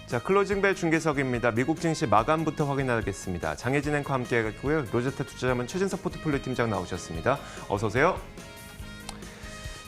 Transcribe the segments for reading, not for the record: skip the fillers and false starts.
자, 클로징벨 중계석입니다. 미국 증시 마감부터 확인하겠습니다. 장혜진 앵커 함께하겠고요. 로제타 투자자문 최진석 포트폴리오 팀장 나오셨습니다. 어서 오세요.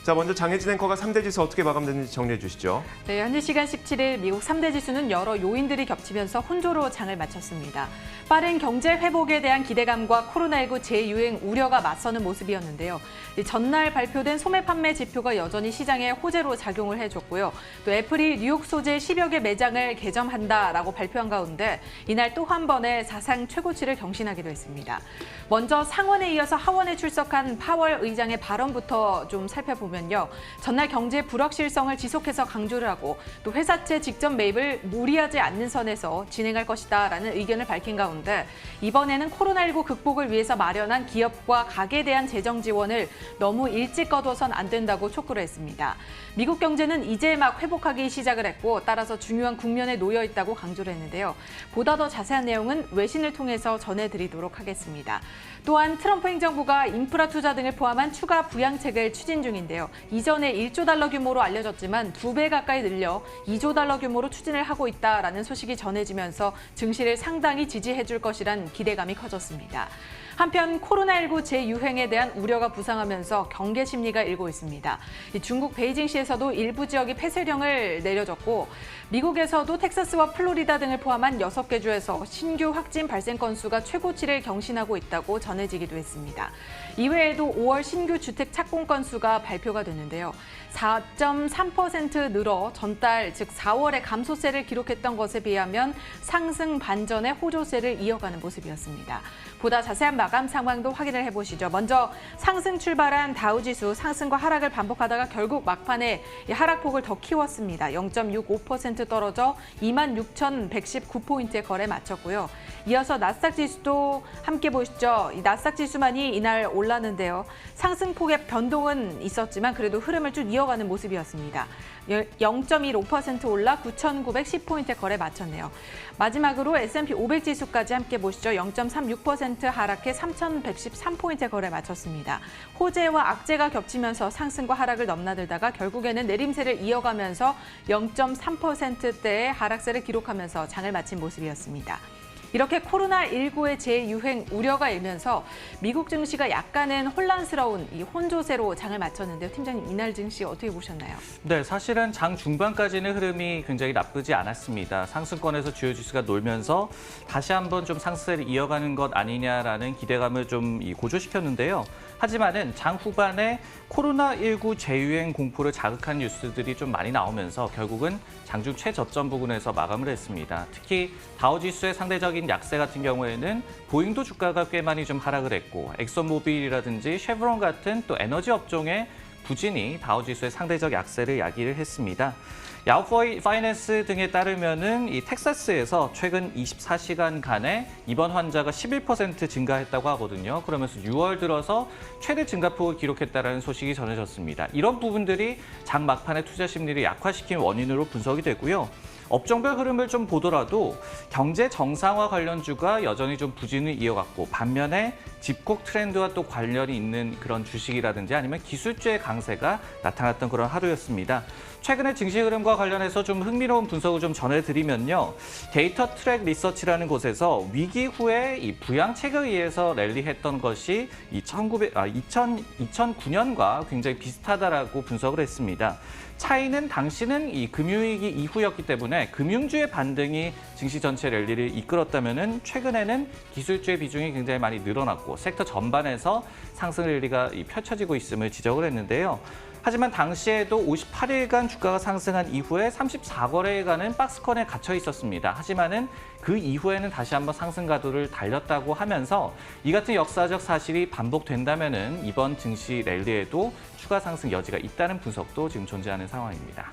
자, 먼저 장혜진 앵커가 3대 지수 어떻게 마감됐는지 정리해 주시죠. 네, 현지 시간 17일 미국 3대 지수는 여러 요인들이 겹치면서 혼조로 장을 마쳤습니다. 빠른 경제 회복에 대한 기대감과 코로나19 재유행 우려가 맞서는 모습이었는데요. 전날 발표된 소매 판매 지표가 여전히 시장에 호재로 작용을 해줬고요. 또 애플이 뉴욕 소재 10여 개 매장을 개점한다라고 발표한 가운데 이날 또 한 번의 사상 최고치를 경신하기도 했습니다. 먼저 상원에 이어서 하원에 출석한 파월 의장의 발언부터 좀 살펴보면요. 전날 경제 불확실성을 지속해서 강조를 하고 또 회사채 직접 매입을 무리하지 않는 선에서 진행할 것이다라는 의견을 밝힌 가운데 이번에는 코로나19 극복을 위해서 마련한 기업과 가게에 대한 재정 지원을 너무 일찍 거둬선 안 된다고 촉구를 했습니다. 미국 경제는 이제 막 회복하기 시작을 했고 따라서 중요한 국면에 놓여 있다고 강조를 했는데요. 보다 더 자세한 내용은 외신을 통해서 전해드리도록 하겠습니다. 또한 트럼프 행정부가 인프라 투자 등을 포함한 추가 부양책을 추진 중인데요. 이전에 1조 달러 규모로 알려졌지만 2배 가까이 늘려 2조 달러 규모로 추진을 하고 있다라는 소식이 전해지면서 증시를 상당히 지지해줄 것이란 기대감이 커졌습니다. 한편 코로나19 재유행에 대한 우려가 부상하면서 경계 심리가 일고 있습니다. 중국 베이징시에서도 일부 지역이 폐쇄령을 내려졌고 미국에서도 텍사스와 플로리다 등을 포함한 6개 주에서 신규 확진 발생 건수가 최고치를 경신하고 있다고 전해지기도 했습니다. 이외에도 5월 신규 주택 착공 건수가 발표가 됐는데요. 4.3% 늘어 전달 즉 4월에 감소세를 기록했던 것에 비하면 상승 반전의 호조세를 이어가는 모습이었습니다. 보다 자세한 마감 상황도 확인을 해보시죠. 먼저 상승 출발한 다우지수 상승과 하락을 반복하다가 결국 막판에 하락폭을 더 키웠습니다. 0.65% 떨어져 26,119포인트의 거래 마쳤고요. 이어서 나스닥 지수도 함께 보시죠. 이 나스닥 지수만이 이날 올랐는데요. 상승폭의 변동은 있었지만 그래도 흐름을 쭉 이어가는 모습이었습니다. 0.15% 올라 9,910포인트의 거래 마쳤네요. 마지막으로 S&P 500 지수까지 함께 보시죠. 0.36% 하락해 3,113포인트의 거래 마쳤습니다. 호재와 악재가 겹치면서 상승과 하락을 넘나들다가 결국에는 내림세를 이어가면서 0.3%대의 하락세를 기록하면서 장을 마친 모습이었습니다. 이렇게 코로나19의 재유행 우려가 일면서 미국 증시가 약간은 혼란스러운 이 혼조세로 장을 마쳤는데요. 팀장님, 이날 증시 어떻게 보셨나요? 네, 사실은 장 중반까지는 흐름이 굉장히 나쁘지 않았습니다. 상승권에서 주요 지수가 놀면서 다시 한번 좀 상승세를 이어가는 것 아니냐라는 기대감을 좀 고조시켰는데요. 하지만은 장 후반에 코로나19 재유행 공포를 자극한 뉴스들이 좀 많이 나오면서 결국은 장중 최저점 부근에서 마감을 했습니다. 특히 다우지수의 상대적인 약세 같은 경우에는 보잉도 주가가 꽤 많이 좀 하락을 했고 엑선모빌이라든지 쉐브론 같은 또 에너지 업종의 부진이 다우지수의 상대적 약세를 야기를 했습니다. 야후 파이낸스 등에 따르면은 이 텍사스에서 최근 24시간간에 입원 환자가 11% 증가했다고 하거든요. 그러면서 6월 들어서 최대 증가폭을 기록했다는 소식이 전해졌습니다. 이런 부분들이 장 막판의 투자 심리를 약화시킨 원인으로 분석이 되고요. 업종별 흐름을 좀 보더라도 경제 정상화 관련주가 여전히 좀 부진을 이어갔고 반면에 집콕 트렌드와 또 관련이 있는 그런 주식이라든지 아니면 기술주의 강세가 나타났던 그런 하루였습니다. 최근에 증시 흐름과 관련해서 좀 흥미로운 분석을 좀 전해드리면요. 데이터 트랙 리서치라는 곳에서 위기 후에 이 부양책에 의해서 랠리했던 것이 2009년과 굉장히 비슷하다라고 분석을 했습니다. 차이는 당시는 이 금융위기 이후였기 때문에 금융주의 반등이 증시 전체 랠리를 이끌었다면은 최근에는 기술주의 비중이 굉장히 많이 늘어났고 섹터 전반에서 상승 랠리가 펼쳐지고 있음을 지적을 했는데요. 하지만 당시에도 58일간 주가가 상승한 이후에 34거래일간은 박스권에 갇혀 있었습니다. 하지만은 그 이후에는 다시 한번 상승 가도를 달렸다고 하면서 이 같은 역사적 사실이 반복된다면은 이번 증시 랠리에도 추가 상승 여지가 있다는 분석도 지금 존재하는 상황입니다.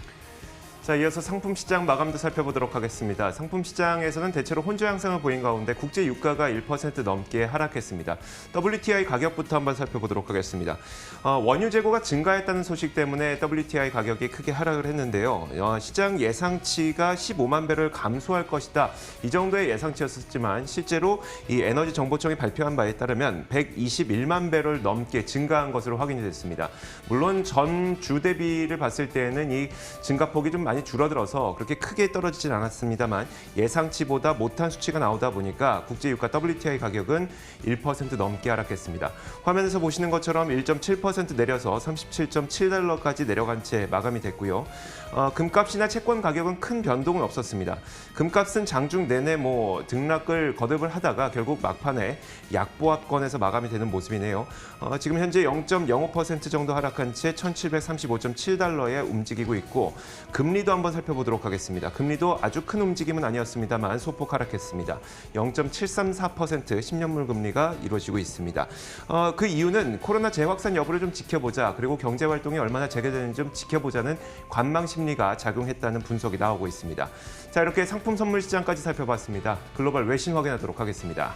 자, 이어서 상품 시장 마감도 살펴보도록 하겠습니다. 상품 시장에서는 대체로 혼조 양상을 보인 가운데 국제 유가가 1% 넘게 하락했습니다. WTI 가격부터 한번 살펴보도록 하겠습니다. 원유 재고가 증가했다는 소식 때문에 WTI 가격이 크게 하락을 했는데요. 시장 예상치가 15만 배럴 감소할 것이다. 이 정도의 예상치였었지만 실제로 이 에너지 정보청이 발표한 바에 따르면 121만 배럴 넘게 증가한 것으로 확인이 됐습니다. 물론 전 주 대비를 봤을 때는 이 증가폭이 좀 많이 많이 줄어들어서 그렇게 크게 떨어지진 않았습니다만 예상치보다 못한 수치가 나오다 보니까 국제유가 WTI 가격은 1% 넘게 하락했습니다. 화면에서 보시는 것처럼 1.7% 내려서 37.7달러까지 내려간 채 마감이 됐고요. 금값이나 채권 가격은 큰 변동은 없었습니다. 금값은 장중 내내 등락을 거듭을 하다가 결국 막판에 약보합권에서 마감이 되는 모습이네요. 지금 현재 0.05% 정도 하락한 채 1735.7달러에 움직이고 있고 금리도 한번 살펴보도록 하겠습니다. 금리도 아주 큰 움직임은 아니었습니다만 소폭 하락했습니다. 0.734% 10년물 금리가 이루어지고 있습니다. 그 이유는 코로나 재확산 여부를 좀 지켜보자, 그리고 경제 활동이 얼마나 재개되는지 좀 지켜보자는 관망 심리가 작용했다는 분석이 나오고 있습니다. 자, 이렇게 상품 선물 시장까지 살펴봤습니다. 글로벌 외신 확인하도록 하겠습니다.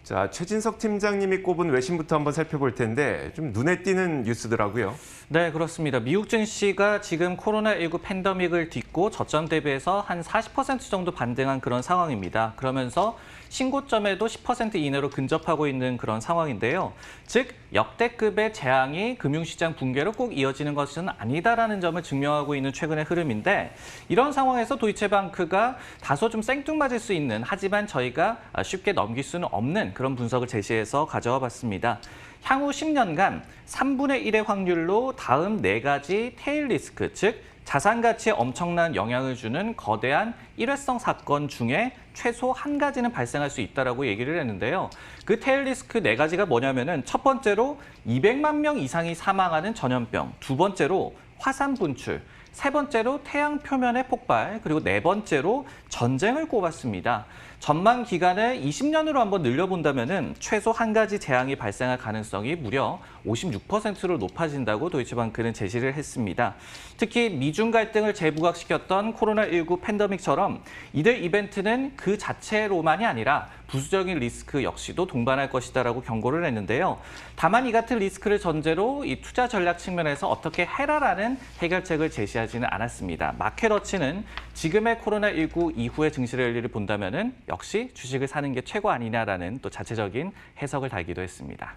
자, 최진석 팀장님이 꼽은 외신부터 한번 살펴볼 텐데 좀 눈에 띄는 뉴스더라고요. 네, 그렇습니다. 미국 증시가 지금 코로나19 팬데믹을 딛고 저점 대비해서 한 40% 정도 반등한 그런 상황입니다. 그러면서 신고점에도 10% 이내로 근접하고 있는 그런 상황인데요. 즉, 역대급의 재앙이 금융시장 붕괴로 꼭 이어지는 것은 아니다라는 점을 증명하고 있는 최근의 흐름인데, 이런 상황에서 도이체방크가 다소 좀 생뚱맞을 수 있는, 하지만 저희가 쉽게 넘길 수는 없는 그런 분석을 제시해서 가져와 봤습니다. 향후 10년간 3분의 1의 확률로 다음 4가지 테일 리스크, 즉 자산 가치에 엄청난 영향을 주는 거대한 일회성 사건 중에 최소 한 가지는 발생할 수 있다라고 얘기를 했는데요. 그 테일 리스크 4가지가 뭐냐면은 첫 번째로 200만 명 이상이 사망하는 전염병, 두 번째로 화산 분출, 세 번째로 태양 표면의 폭발, 그리고 네 번째로 전쟁을 꼽았습니다. 전망 기간을 20년으로 한번 늘려본다면은 최소 한 가지 재앙이 발생할 가능성이 무려 56%로 높아진다고 도이치방크는 제시를 했습니다. 특히 미중 갈등을 재부각시켰던 코로나19 팬데믹처럼 이들 이벤트는 그 자체로만이 아니라 부수적인 리스크 역시도 동반할 것이다라고 경고를 했는데요. 다만 이 같은 리스크를 전제로 이 투자 전략 측면에서 어떻게 해라라는 해결책을 제시하지는 않았습니다. 마켓워치는 지금의 코로나19 이후의 증시 랠리를 본다면은 역시 주식을 사는 게 최고 아니냐라는 또 자체적인 해석을 달기도 했습니다.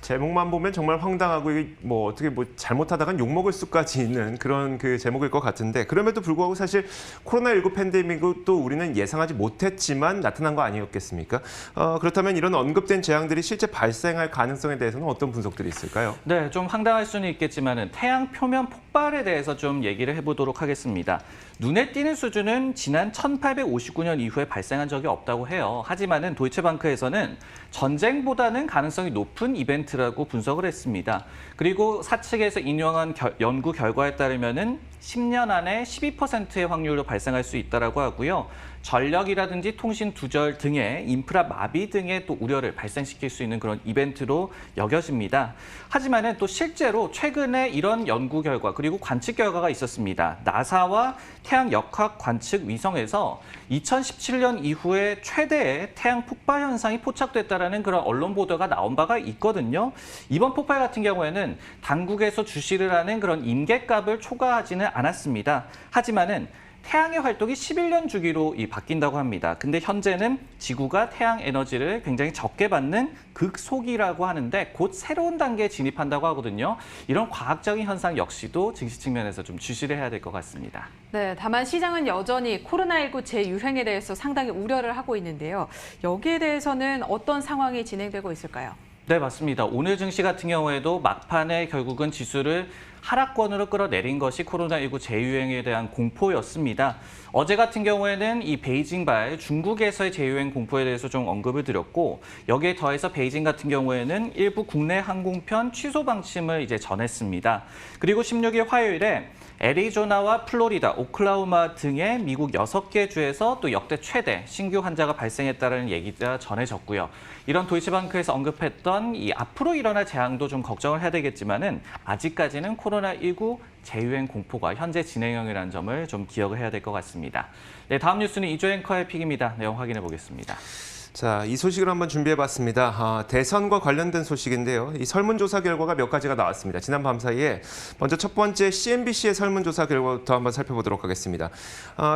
제목만 보면 정말 황당하고 어떻게 잘못하다간 욕먹을 수까지 있는 그런 그 제목일 것 같은데, 그럼에도 불구하고 사실 코로나19 팬데믹도 또 우리는 예상하지 못했지만 나타난 거 아니었겠습니까? 그렇다면 이런 언급된 재앙들이 실제 발생할 가능성에 대해서는 어떤 분석들이 있을까요? 네, 좀 황당할 수는 있겠지만은 태양 표면 폭발에 대해서 좀 얘기를 해보도록 하겠습니다. 눈에 띄는 수준은 지난 1859년 이후에 발생한 적이 없다고 해요. 하지만은 도이체방크에서는 전쟁보다는 가능성이 높은 이벤트라고 분석을 했습니다. 그리고 사측에서 인용한 연구 결과에 따르면은 10년 안에 12%의 확률로 발생할 수 있다라고 하고요. 전력이라든지 통신 두절 등의 인프라 마비 등의 또 우려를 발생시킬 수 있는 그런 이벤트로 여겨집니다. 하지만은 또 실제로 최근에 이런 연구 결과 그리고 관측 결과가 있었습니다. 나사와 태양 역학 관측 위성에서 2017년 이후에 최대의 태양 폭발 현상이 포착됐다라는 그런 언론 보도가 나온 바가 있거든요. 이번 폭발 같은 경우에는 당국에서 주시를 하는 그런 임계값을 초과하지는 않았습니다. 하지만은 태양의 활동이 11년 주기로 바뀐다고 합니다. 근데 현재는 지구가 태양 에너지를 굉장히 적게 받는 극소기라고 하는데 곧 새로운 단계에 진입한다고 하거든요. 이런 과학적인 현상 역시도 증시 측면에서 좀 주시를 해야 될 것 같습니다. 네, 다만 시장은 여전히 코로나19 재유행에 대해서 상당히 우려를 하고 있는데요. 여기에 대해서는 어떤 상황이 진행되고 있을까요? 네, 맞습니다. 오늘 증시 같은 경우에도 막판에 결국은 지수를 하락권으로 끌어내린 것이 코로나19 재유행에 대한 공포였습니다. 어제 같은 경우에는 이 베이징발 중국에서의 재유행 공포에 대해서 좀 언급을 드렸고, 여기에 더해서 베이징 같은 경우에는 일부 국내 항공편 취소 방침을 전했습니다. 그리고 16일 화요일에 애리조나와 플로리다, 오클라호마 등의 미국 6개 주에서 또 역대 최대 신규 환자가 발생했다는 얘기가 전해졌고요. 이런 도이치방크에서 언급했던 이 앞으로 일어날 재앙도 좀 걱정을 해야 되겠지만은 아직까지는 코로나19 재유행 공포가 현재 진행형이라는 점을 좀 기억을 해야 될 것 같습니다. 네, 다음 뉴스는 이조 앵커의 픽입니다. 내용 확인해 보겠습니다. 자, 이 소식을 한번 준비해봤습니다. 대선과 관련된 소식인데요. 이 설문조사 결과가 몇 가지가 나왔습니다. 지난 밤 사이에 먼저 첫 번째 CNBC의 설문조사 결과부터 한번 살펴보도록 하겠습니다.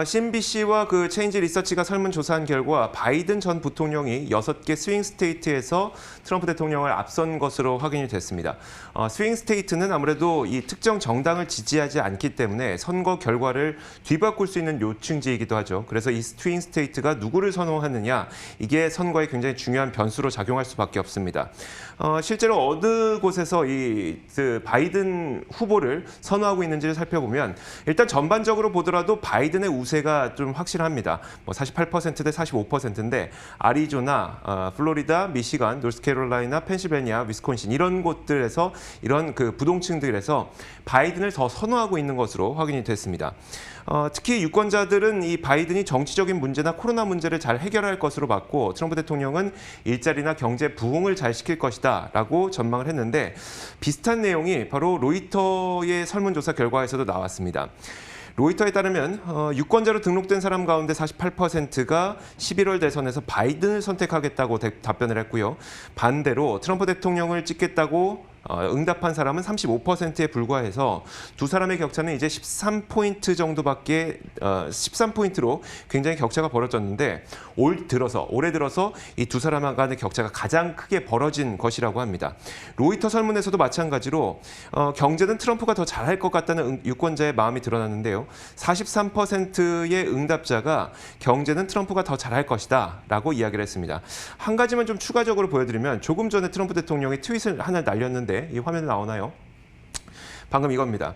CNBC와 그 체인지 리서치가 설문조사한 결과 바이든 전 부통령이 6개 스윙 스테이트에서 트럼프 대통령을 앞선 것으로 확인이 됐습니다. 스윙 스테이트는 아무래도 이 특정 정당을 지지하지 않기 때문에 선거 결과를 뒤바꿀 수 있는 요충지이기도 하죠. 그래서 이 스윙 스테이트가 누구를 선호하느냐, 이게 선거에 굉장히 중요한 변수로 작용할 수밖에 없습니다. 실제로 어느 곳에서 그 바이든 후보를 선호하고 있는지를 살펴보면 일단 전반적으로 보더라도 바이든의 우세가 좀 확실합니다. 48%대 45%인데 아리조나, 플로리다, 미시간, 노스캐롤라이나, 펜실베니아, 위스콘신 이런 곳들에서 이런 그 부동층들에서 바이든을 더 선호하고 있는 것으로 확인이 됐습니다. 특히 유권자들은 이 바이든이 정치적인 문제나 코로나 문제를 잘 해결할 것으로 봤고 트럼프 대통령은 일자리나 경제 부흥을 잘 시킬 것이다라고 전망을 했는데 비슷한 내용이 바로 로이터의 설문조사 결과에서도 나왔습니다. 로이터에 따르면 유권자로 등록된 사람 가운데 48%가 11월 대선에서 바이든을 선택하겠다고 답변을 했고요. 반대로 트럼프 대통령을 찍겠다고 응답한 사람은 35%에 불과해서 두 사람의 격차는 이제 13포인트 정도밖에 13포인트로 굉장히 격차가 벌어졌는데 올해 들어서 이 두 사람 간의 격차가 가장 크게 벌어진 것이라고 합니다. 로이터 설문에서도 마찬가지로 경제는 트럼프가 더 잘할 것 같다는 유권자의 마음이 드러났는데요. 43%의 응답자가 경제는 트럼프가 더 잘할 것이다 라고 이야기를 했습니다. 한 가지만 좀 추가적으로 보여드리면 조금 전에 트럼프 대통령이 트윗을 하나 날렸는데 이 화면에 나오나요? 방금 이겁니다.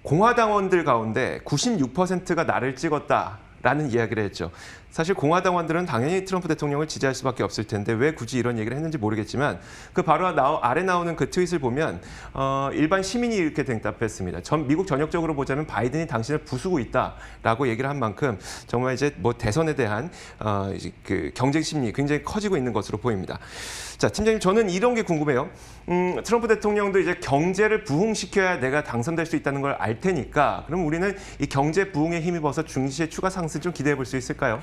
공화당원들 가운데 96%가 나를 찍었다라는 이야기를 했죠. 사실 공화당원들은 당연히 트럼프 대통령을 지지할 수밖에 없을 텐데 왜 굳이 이런 얘기를 했는지 모르겠지만 그 바로 아래 나오는 그 트윗을 보면 일반 시민이 이렇게 대답했습니다. 미국 전역적으로 보자면 바이든이 당신을 부수고 있다라고 얘기를 한 만큼 정말 이제 대선에 대한 그 경쟁 심리 굉장히 커지고 있는 것으로 보입니다. 자, 팀장님, 저는 이런 게 궁금해요. 트럼프 대통령도 이제 경제를 부흥시켜야 내가 당선될 수 있다는 걸 알 테니까 그럼 우리는 이 경제 부흥에 힘입어서 증시의 추가 상승 좀 기대해 볼 수 있을까요?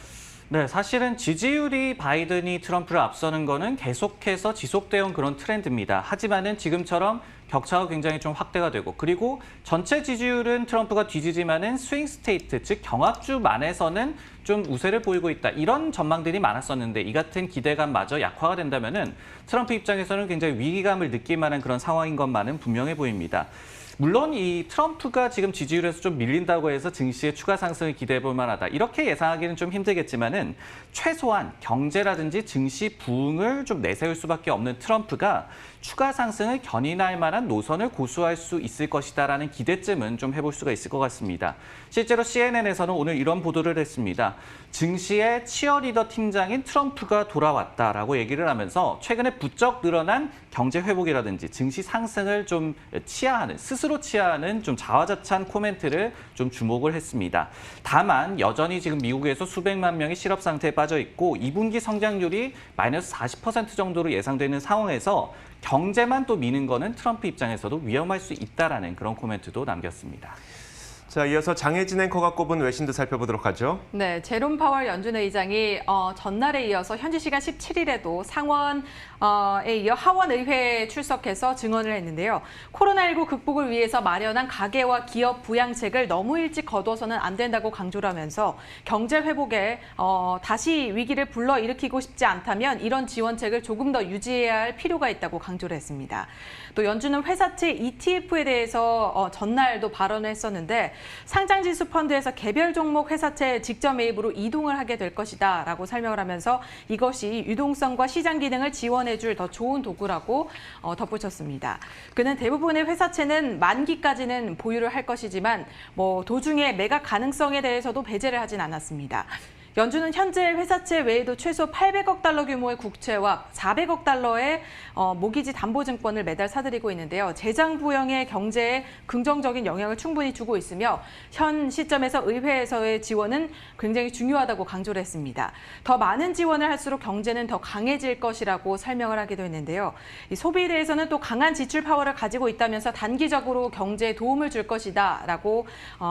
네, 사실은 지지율이 바이든이 트럼프를 앞서는 거는 계속해서 지속되어 온 그런 트렌드입니다. 하지만은 지금처럼 격차가 굉장히 좀 확대가 되고 그리고 전체 지지율은 트럼프가 뒤지지만은 스윙 스테이트, 즉 경합주만에서는 좀 우세를 보이고 있다. 이런 전망들이 많았었는데 이 같은 기대감마저 약화가 된다면은 트럼프 입장에서는 굉장히 위기감을 느낄 만한 그런 상황인 것만은 분명해 보입니다. 물론 이 트럼프가 지금 지지율에서 좀 밀린다고 해서 증시의 추가 상승을 기대해 볼 만하다. 이렇게 예상하기는 좀 힘들겠지만은 최소한 경제라든지 증시 부흥을 좀 내세울 수밖에 없는 트럼프가 추가 상승을 견인할 만한 노선을 고수할 수 있을 것이다라는 기대쯤은 좀 해볼 수가 있을 것 같습니다. 실제로 CNN에서는 오늘 이런 보도를 했습니다. 증시의 치어리더 팀장인 트럼프가 돌아왔다라고 얘기를 하면서 최근에 부쩍 늘어난 경제 회복이라든지 증시 상승을 좀 스스로 치하하는 좀 자화자찬 코멘트를 좀 주목을 했습니다. 다만 여전히 지금 미국에서 수백만 명이 실업 상태에 빠져 있고 2분기 성장률이 마이너스 40% 정도로 예상되는 상황에서 경제만 또 미는 거는 트럼프 입장에서도 위험할 수 있다라는 그런 코멘트도 남겼습니다. 자, 이어서 장혜진 앵커가 꼽은 외신도 살펴보도록 하죠. 네, 제롬 파월 연준 의장이 전날에 이어서 현지 시간 17일에도 상원에 이어 하원 의회에 출석해서 증언을 했는데요. 코로나19 극복을 위해서 마련한 가계와 기업 부양책을 너무 일찍 거둬서는 안 된다고 강조를 하면서 경제 회복에 다시 위기를 불러일으키고 싶지 않다면 이런 지원책을 조금 더 유지해야 할 필요가 있다고 강조를 했습니다. 또 연준은 회사채 ETF에 대해서 전날도 발언을 했었는데 상장지수 펀드에서 개별 종목 회사채 직접 매입으로 이동을 하게 될 것이다 라고 설명을 하면서 이것이 유동성과 시장 기능을 지원해줄 더 좋은 도구라고 덧붙였습니다. 그는 대부분의 회사채는 만기까지는 보유를 할 것이지만 도중에 매각 가능성에 대해서도 배제를 하진 않았습니다. 연준은 현재 회사채 외에도 최소 800억 달러 규모의 국채와 400억 달러의 모기지 담보증권을 매달 사들이고 있는데요. 재정 부양의 경제에 긍정적인 영향을 충분히 주고 있으며 현 시점에서 의회에서의 지원은 굉장히 중요하다고 강조를 했습니다. 더 많은 지원을 할수록 경제는 더 강해질 것이라고 설명을 하기도 했는데요. 이 소비에 대해서는 또 강한 지출 파워를 가지고 있다면서 단기적으로 경제에 도움을 줄 것이다라고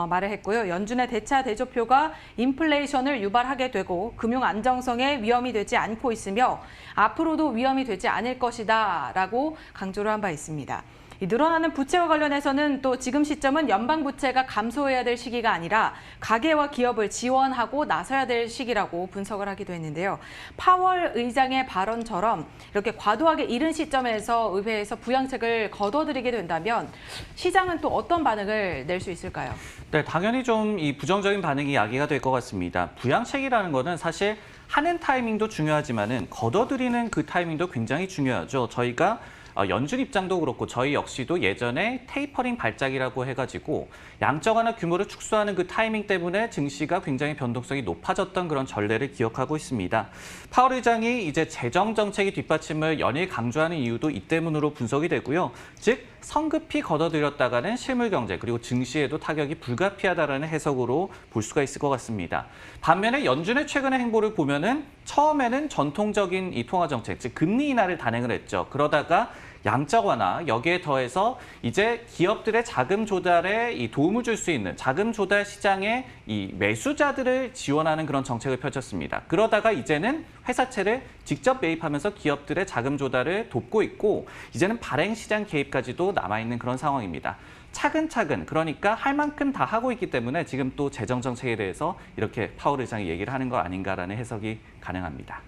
말을 했고요. 연준의 대차 대조표가 인플레이션을 유발할 도달하게 되고 금융 안정성에 위험이 되지 않고 있으며 앞으로도 위험이 되지 않을 것이다라고 강조를 한 바 있습니다. 이 늘어나는 부채와 관련해서는 또 지금 시점은 연방 부채가 감소해야 될 시기가 아니라 가계와 기업을 지원하고 나서야 될 시기라고 분석을 하기도 했는데요. 파월 의장의 발언처럼 이렇게 과도하게 이른 시점에서 의회에서 부양책을 거둬들이게 된다면 시장은 또 어떤 반응을 낼 수 있을까요? 네, 당연히 좀 이 부정적인 반응이 야기가 될 것 같습니다. 부양책이라는 거는 사실 하는 타이밍도 중요하지만은 걷어들이는 그 타이밍도 굉장히 중요하죠. 저희가 연준 입장도 그렇고 저희 역시도 예전에 테이퍼링 발작이라고 해가지고 양적완화 규모를 축소하는 그 타이밍 때문에 증시가 굉장히 변동성이 높아졌던 그런 전례를 기억하고 있습니다. 파월 의장이 이제 재정 정책의 뒷받침을 연일 강조하는 이유도 이 때문으로 분석이 되고요. 즉 성급히 걷어들였다가는 실물 경제 그리고 증시에도 타격이 불가피하다라는 해석으로 볼 수가 있을 것 같습니다. 반면에 연준의 최근의 행보를 보면은 처음에는 전통적인 이 통화 정책, 즉 금리 인하를 단행을 했죠. 그러다가 양적 완화, 여기에 더해서 이제 기업들의 자금 조달에 이 도움을 줄 수 있는 자금 조달 시장의 이 매수자들을 지원하는 그런 정책을 펼쳤습니다. 그러다가 이제는 회사채를 직접 매입하면서 기업들의 자금 조달을 돕고 있고 이제는 발행 시장 개입까지도 남아있는 그런 상황입니다. 차근차근 그러니까 할 만큼 다 하고 있기 때문에 지금 또 재정 정책에 대해서 이렇게 파월 의장이 얘기를 하는 거 아닌가라는 해석이 가능합니다.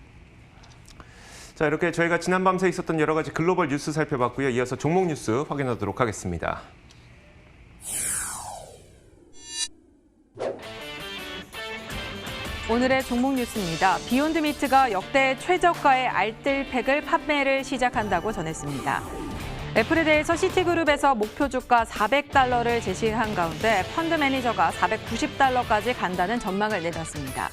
자, 이렇게 저희가 지난밤새 있었던 여러 가지 글로벌 뉴스 살펴봤고요. 이어서 종목 뉴스 확인하도록 하겠습니다. 오늘의 종목 뉴스입니다. 비욘드미트가 역대 최저가의 알뜰팩을 판매를 시작한다고 전했습니다. 애플에 대해서 시티그룹에서 목표 주가 $400를 제시한 가운데 펀드 매니저가 $490까지 간다는 전망을 내놨습니다.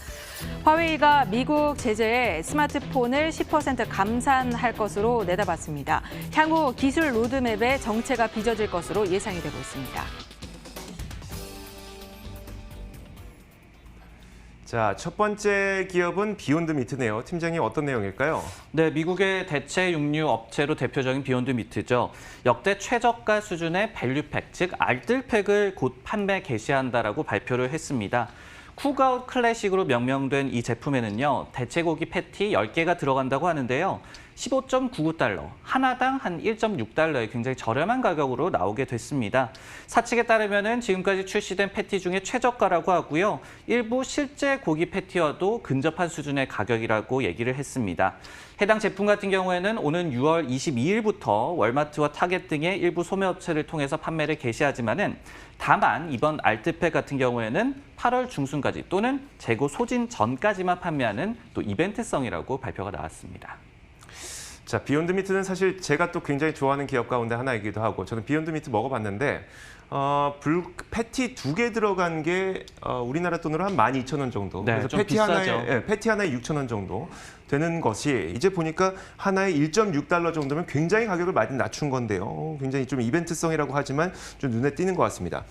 화웨이가 미국 제재에 스마트폰을 10% 감산할 것으로 내다봤습니다. 향후 기술 로드맵에 정체가 빚어질 것으로 예상이 되고 있습니다. 자, 첫 번째 기업은 비욘드미트네요. 팀장님 어떤 내용일까요? 네, 미국의 대체 육류 업체로 대표적인 비욘드미트죠. 역대 최저가 수준의 밸류팩, 즉 알뜰팩을 곧 판매 개시한다라고 발표를 했습니다. 쿡아웃 클래식으로 명명된 이 제품에는요, 대체고기 패티 10개가 들어간다고 하는데요. 15.99달러, 하나당 한 1.6달러의 굉장히 저렴한 가격으로 나오게 됐습니다. 사측에 따르면은 지금까지 출시된 패티 중에 최저가라고 하고요. 일부 실제 고기 패티와도 근접한 수준의 가격이라고 얘기를 했습니다. 해당 제품 같은 경우에는 오는 6월 22일부터 월마트와 타겟 등의 일부 소매업체를 통해서 판매를 개시하지만은 다만 이번 알뜰팩 같은 경우에는 8월 중순까지 또는 재고 소진 전까지만 판매하는 또 이벤트성이라고 발표가 나왔습니다. 자, 비욘드미트는 사실 제가 또 굉장히 좋아하는 기업 가운데 하나이기도 하고 저는 비욘드미트 먹어봤는데 패티 2개 들어간 게 우리나라 돈으로 한 12,000원 정도. 네, 그래서 좀 패티 비싸죠. 패티 하나에 6,000원 정도 되는 것이 이제 보니까 하나에 1.6달러 정도면 굉장히 가격을 많이 낮춘 건데요. 굉장히 좀 이벤트성이라고 하지만 좀 눈에 띄는 것 같습니다.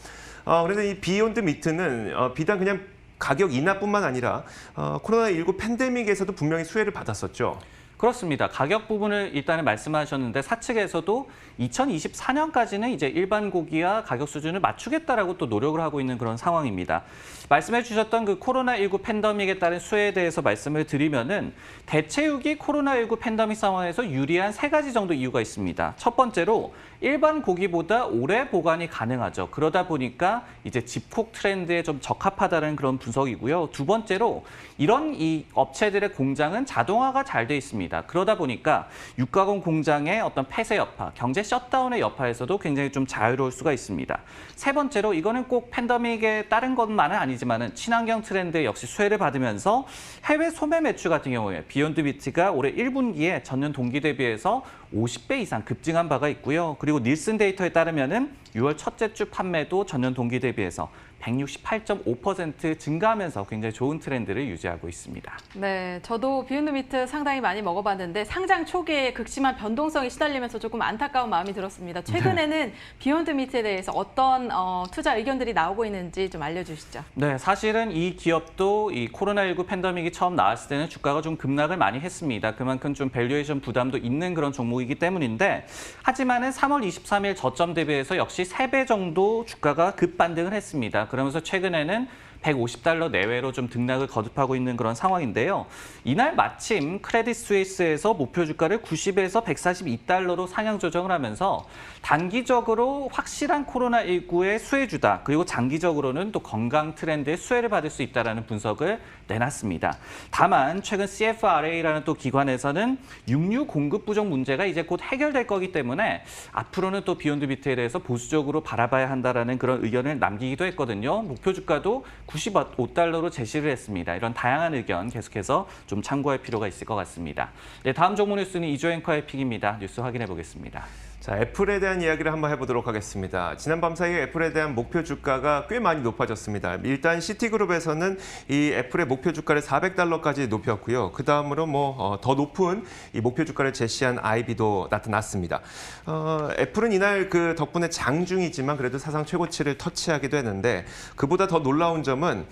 그래서 이 비욘드미트는 비단 그냥 가격 인하뿐만 아니라 코로나19 팬데믹에서도 분명히 수혜를 받았었죠. 그렇습니다. 가격 부분을 일단은 말씀하셨는데 사측에서도 2024년까지는 이제 일반 고기와 가격 수준을 맞추겠다라고 또 노력을 하고 있는 그런 상황입니다. 말씀해 주셨던 그 코로나19 팬데믹에 따른 수혜에 대해서 말씀을 드리면은 대체육이 코로나19 팬데믹 상황에서 유리한 3가지 정도 이유가 있습니다. 첫 번째로 일반 고기보다 오래 보관이 가능하죠. 그러다 보니까 이제 집콕 트렌드에 좀 적합하다는 그런 분석이고요. 두 번째로 이런 이 업체들의 공장은 자동화가 잘 돼 있습니다. 그러다 보니까 육가공 공장의 어떤 폐쇄 여파, 경제 셧다운의 여파에서도 굉장히 좀 자유로울 수가 있습니다. 세 번째로 이거는 꼭 팬데믹에 따른 것만은 아니지만은 친환경 트렌드 역시 수혜를 받으면서 해외 소매 매출 같은 경우에 비욘드미트가 올해 1분기에 전년 동기 대비해서 50배 이상 급증한 바가 있고요. 그리고 닐슨 데이터에 따르면은 6월 첫째 주 판매도 전년 동기 대비해서 168.5% 증가하면서 굉장히 좋은 트렌드를 유지하고 있습니다. 네, 저도 비욘드미트 상당히 많이 먹어봤는데 상장 초기에 극심한 변동성이 시달리면서 조금 안타까운 마음이 들었습니다. 최근에는 비욘드미트에 대해서 어떤 투자 의견들이 나오고 있는지 좀 알려주시죠. 네, 사실은 이 기업도 이 코로나19 팬데믹이 처음 나왔을 때는 주가가 좀 급락을 많이 했습니다. 그만큼 좀 밸류에이션 부담도 있는 그런 종목이기 때문인데 하지만은 3월 23일 저점 대비해서 역시 3배 정도 주가가 급반등을 했습니다. 그러면서 최근에는 150달러 내외로 좀 등락을 거듭하고 있는 그런 상황인데요. 이날 마침 크레딧 스위스에서 목표 주가를 90에서 142달러로 상향 조정을 하면서 단기적으로 확실한 코로나19의 수혜주다. 그리고 장기적으로는 또 건강 트렌드의 수혜를 받을 수 있다는 분석을 내놨습니다. 다만 최근 CFRA라는 또 기관에서는 육류 공급 부족 문제가 이제 곧 해결될 거기 때문에 앞으로는 또 비욘드 미트에 대해서 보수적으로 바라봐야 한다라는 그런 의견을 남기기도 했거든요. 목표 주가도 95달러로 제시를 했습니다. 이런 다양한 의견 계속해서 좀 참고할 필요가 있을 것 같습니다. 네, 다음 종목 뉴스는 이조 앵커의 픽입니다. 뉴스 확인해 보겠습니다. 자, 애플에 대한 이야기를 한번 해보도록 하겠습니다. 지난 밤 사이에 애플에 대한 목표 주가가 꽤 많이 높아졌습니다. 일단 시티그룹에서는 이 애플의 목표 주가를 400달러까지 높였고요. 그 다음으로 더 높은 이 목표 주가를 제시한 아이비도 나타났습니다. 애플은 이날 그 덕분에 장중이지만 그래도 사상 최고치를 터치하기도 했는데 그보다 더 놀라운 점은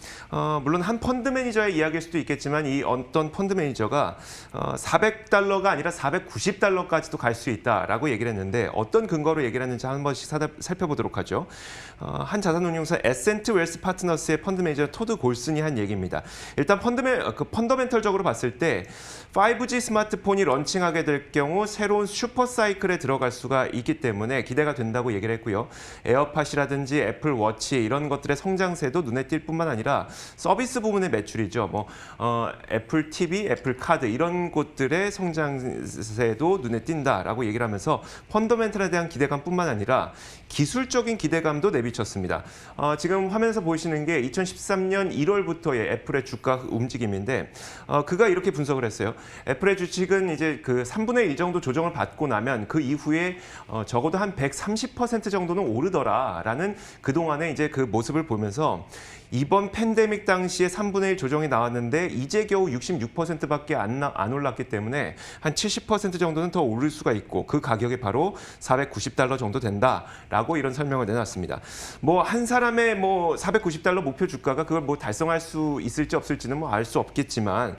물론 한 펀드 매니저의 이야기일 수도 있겠지만 이 어떤 펀드 매니저가 400달러가 아니라 490달러까지도 갈 수 있다라고 얘기를 했는데 어떤 근거로 얘기를 했는지 한 번씩 살펴보도록 하죠. 한 자산운용사 에센트 웰스 파트너스의 펀드 매니저 토드 골슨이 한 얘기입니다. 일단 펀더멘털적으로 봤을 때 5G 스마트폰이 런칭하게 될 경우 새로운 슈퍼 사이클에 들어갈 수가 있기 때문에 기대가 된다고 얘기를 했고요. 에어팟이라든지 애플 워치 이런 것들의 성장세도 눈에 띌 뿐만 아니라 서비스 부문의 매출이죠. 애플 TV, 애플 카드 이런 곳들의 성장세도 눈에 띈다라고 얘기를 하면서 펀더멘털에 대한 기대감뿐만 아니라 기술적인 기대감도 내비쳤습니다. 지금 화면에서 보이시는 게 2013년 1월부터의 애플의 주가 움직임인데 그가 이렇게 분석을 했어요. 애플의 주식은 이제 그 3분의 1 정도 조정을 받고 나면 그 이후에 적어도 한 130% 정도는 오르더라라는 그동안의 이제 그 모습을 보면서 이번 팬데믹 당시에 3분의 1 조정이 나왔는데 이제 겨우 66%밖에 안 올랐기 때문에 한 70% 정도는 더 오를 수가 있고 그 가격이 바로 490달러 정도 된다라고 이런 설명을 내놨습니다. 한 사람의 490달러 목표 주가가 그걸 달성할 수 있을지 없을지는 알 수 없겠지만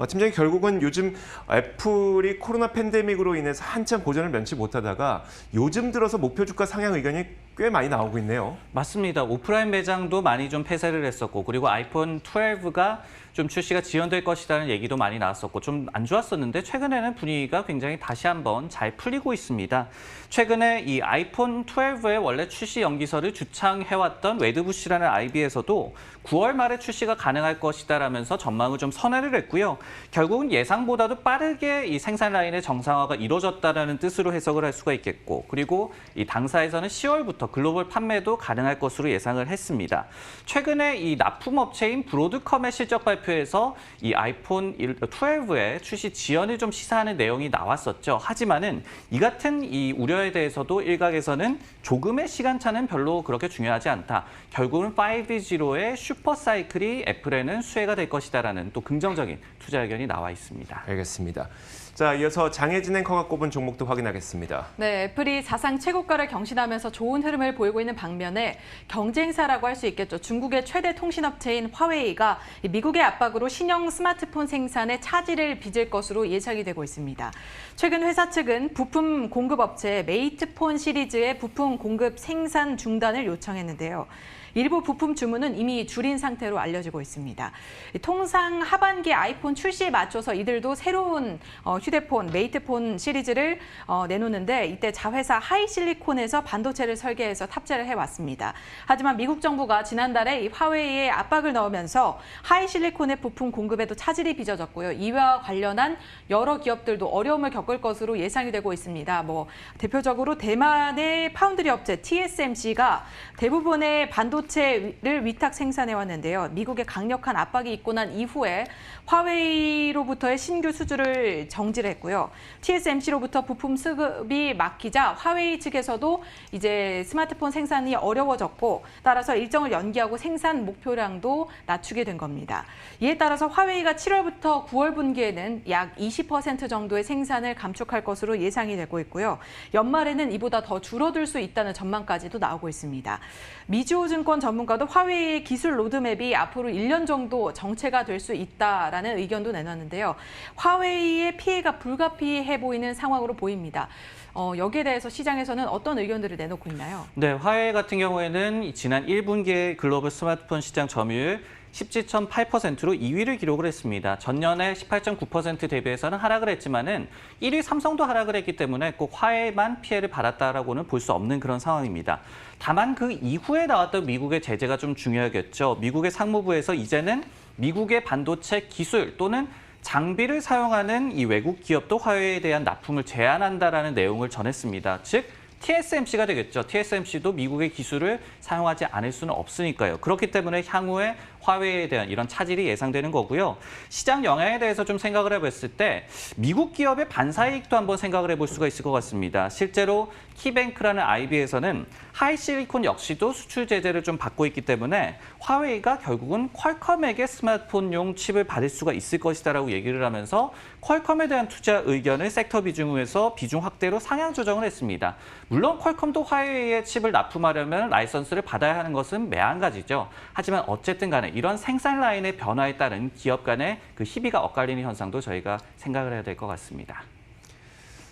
팀장님 결국은 요즘 애플이 코로나 팬데믹으로 인해서 한참 고전을 면치 못하다가 요즘 들어서 목표 주가 상향 의견이 꽤 많이 나오고 있네요. 맞습니다. 오프라인 매장도 많이 좀 폐쇄를 했었고 그리고 아이폰 12가 좀 출시가 지연될 것이라는 얘기도 많이 나왔었고 좀 안 좋았었는데 최근에는 분위기가 굉장히 다시 한번 잘 풀리고 있습니다. 최근에 이 아이폰 12의 원래 출시 연기설을 주창해왔던 웨드부시라는 IB에서도 9월 말에 출시가 가능할 것이다라면서 전망을 좀 선회를 했고요. 결국은 예상보다도 빠르게 이 생산 라인의 정상화가 이루어졌다라는 뜻으로 해석을 할 수가 있겠고 그리고 이 당사에서는 10월부터 글로벌 판매도 가능할 것으로 예상을 했습니다. 최근에 이 납품업체인 브로드컴의 실적 발표에서 이 아이폰 12의 출시 지연을 좀 시사하는 내용이 나왔었죠. 하지만은 이 같은 이 우려에 대해서도 일각에서는 조금의 시간차는 별로 그렇게 중요하지 않다. 결국은 5G로의 슈퍼 사이클이 애플에는 수혜가 될 것이다라는 또 긍정적인 투자 의견이 나와 있습니다. 알겠습니다. 자, 이어서 장혜진 앵커가 꼽은 종목도 확인하겠습니다. 네, 애플이 사상 최고가를 경신하면서 좋은 흐름을 보이고 있는 반면에 경쟁사라고 할 수 있겠죠. 중국의 최대 통신업체인 화웨이가 미국의 압박으로 신형 스마트폰 생산에 차질을 빚을 것으로 예상이 되고 있습니다. 최근 회사 측은 부품 공급업체 메이트폰 시리즈의 부품 공급 생산 중단을 요청했는데요. 일부 부품 주문은 이미 줄인 상태로 알려지고 있습니다. 통상 하반기 아이폰 출시에 맞춰서 이들도 새로운 휴대폰, 메이트폰 시리즈를 내놓는데 이때 자회사 하이실리콘에서 반도체를 설계해서 탑재를 해왔습니다. 하지만 미국 정부가 지난달에 이 화웨이에 압박을 넣으면서 하이실리콘의 부품 공급에도 차질이 빚어졌고요. 이와 관련한 여러 기업들도 어려움을 겪을 것으로 예상이 되고 있습니다. 대표적으로 대만의 파운드리 업체 TSMC가 대부분의 반도체를 위탁 생산해왔는데요. 미국의 강력한 압박이 있고 난 이후에 화웨이로부터의 신규 수주를 정지를 했고요. TSMC로부터 부품 수급이 막히자 화웨이 측에서도 이제 스마트폰 생산이 어려워졌고 따라서 일정을 연기하고 생산 목표량도 낮추게 된 겁니다. 이에 따라서 화웨이가 7월부터 9월 분기에는 약 20% 정도의 생산을 감축할 것으로 예상이 되고 있고요. 연말에는 이보다 더 줄어들 수 있다는 전망까지도 나오고 있습니다. 미주호증권 정보통신 전문가도 화웨이의 기술 로드맵이 앞으로 1년 정도 정체가 될 수 있다라는 의견도 내놨는데요. 화웨이의 피해가 불가피해 보이는 상황으로 보입니다. 여기에 대해서 시장에서는 어떤 의견들을 내놓고 있나요? 네, 화웨이 같은 경우에는 지난 1분기의 글로벌 스마트폰 시장 점유율 17.8%로 2위를 기록을 했습니다. 전년에 18.9% 대비해서는 하락을 했지만은 1위 삼성도 하락을 했기 때문에 꼭 화웨이만 피해를 받았다라고는 볼 수 없는 그런 상황입니다. 다만 그 이후에 나왔던 미국의 제재가 좀 중요하겠죠. 미국의 상무부에서 이제는 미국의 반도체 기술 또는 장비를 사용하는 이 외국 기업도 화웨이에 대한 납품을 제한한다라는 내용을 전했습니다. 즉 TSMC가 되겠죠. TSMC도 미국의 기술을 사용하지 않을 수는 없으니까요. 그렇기 때문에 향후에 화웨이에 대한 이런 차질이 예상되는 거고요. 시장 영향에 대해서 좀 생각을 해봤을 때 미국 기업의 반사이익도 한번 생각을 해볼 수가 있을 것 같습니다. 실제로 키뱅크라는 IB에서는 하이실리콘 역시도 수출 제재를 좀 받고 있기 때문에 화웨이가 결국은 퀄컴에게 스마트폰용 칩을 받을 수가 있을 것이다라고 얘기를 하면서 퀄컴에 대한 투자 의견을 섹터 비중에서 비중 확대로 상향 조정을 했습니다. 물론 퀄컴도 화웨이에 칩을 납품하려면 라이선스를 받아야 하는 것은 매한가지죠. 하지만 어쨌든 간에 이런 생산 라인의 변화에 따른 기업 간의 그 희비가 엇갈리는 현상도 저희가 생각을 해야 될 것 같습니다.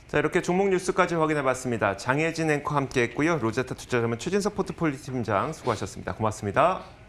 자, 이렇게 종목 뉴스까지 확인해봤습니다. 장혜진 앵커 함께했고요. 로제타 투자자문 최진석 포트폴리오 팀장 수고하셨습니다. 고맙습니다.